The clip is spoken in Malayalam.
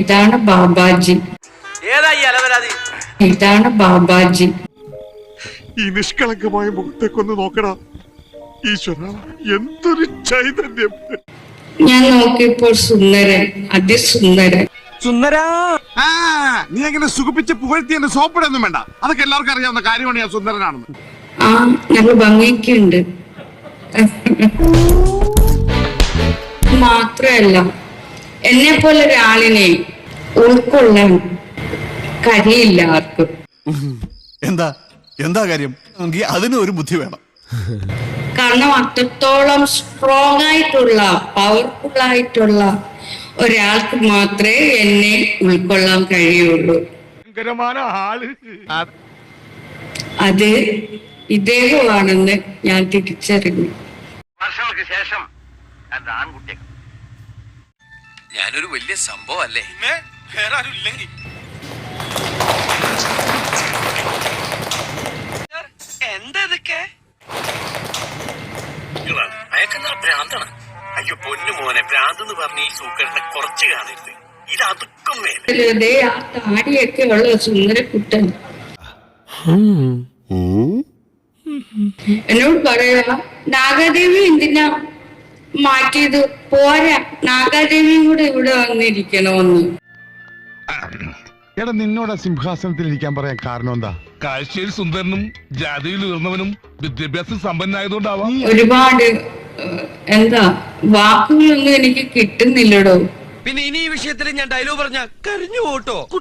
ഇതാണ് ബാബാജി. ഇതാണ് ബാബാജി. ഈ നിഷ്കളങ്കമായ മുഖത്തേക്കൊന്ന് നോക്കടാ ഈശ്വര, എന്തൊരു ചൈതന്യം. ഞാൻ നോക്കിയപ്പോൾ സുന്ദരൻ, അതിസുന്ദരൻ. സുന്ദരാ, നീ എങ്ങനെ സുഖിപ്പിച്ച് പുകഴ്ത്തി എന്നെ സോപ്പിടൊന്നും വേണ്ട, അതൊക്കെ എല്ലാവർക്കും അറിയാവുന്ന കാര്യമാണ് ഞാൻ സുന്ദരനാണെന്ന്. ആ, നല്ല ഭംഗിയൊക്കെയുണ്ട്. മാത്രല്ല എന്നെ പോലെ ഒരാളിനെ ഉൾക്കൊള്ളാൻ കഴിയില്ല ആർക്കും. എന്താ എന്താ കാര്യം? അതിന് ഒരു ബുദ്ധി വേണം. കാരണം അത്രത്തോളം സ്ട്രോങ് ആയിട്ടുള്ള, പവർഫുൾ ആയിട്ടുള്ള ഒരാൾക്ക് മാത്രമേ എന്നെ ഉൾക്കൊള്ളാൻ കഴിയുള്ളൂ. അത് ഇദ്ദേഹമാണെന്ന് ഞാൻ തിരിച്ചറിഞ്ഞു. വർഷങ്ങൾക്ക് ശേഷം ഞാനൊരു വലിയ സംഭവം അല്ലേ? വേറെ ആരും ഇല്ലെങ്കിൽ എന്താ ഇതൊക്കെ? അയക്കെന്താ ഭ്രാന്താണ്? അയ്യോ പൊന്നു മോനെ, ഭ്രാന്തെന്ന് പറഞ്ഞ ഈ സൂക്കറിനെ കുറച്ച് കാണരുത്. ഇത് അതുക്കും മേലെ ആ താടിയൊക്കെ ഉള്ള സുന്ദരക്കുട്ടൻ എന്നോട് പറയാ, നാഗാദേവി എന്തിനാ മാറ്റിയത്? പോരാ, നാഗാദേവിയും കൂടെ ഇവിടെ വന്നിരിക്കണോന്ന്. എടാ, നിന്നോട് സിംഹാസനത്തിൽ ഇരിക്കാൻ പറയാൻ കാരണം എന്താ? കാഴ്ചയിൽ സുന്ദരനും ജാതിയിൽ ഉയർന്നവനും വിദ്യാഭ്യാസം സമ്പന്നായതുകൊണ്ടാവാം. ഒരുപാട് എന്താ വാക്കുകളൊന്നും എനിക്ക് കിട്ടുന്നില്ലടോ. പിന്നെ ഇനി ഈ വിഷയത്തിൽ ഞാൻ ഡയലോഗ് പറഞ്ഞ കരഞ്ഞു പോട്ടോ.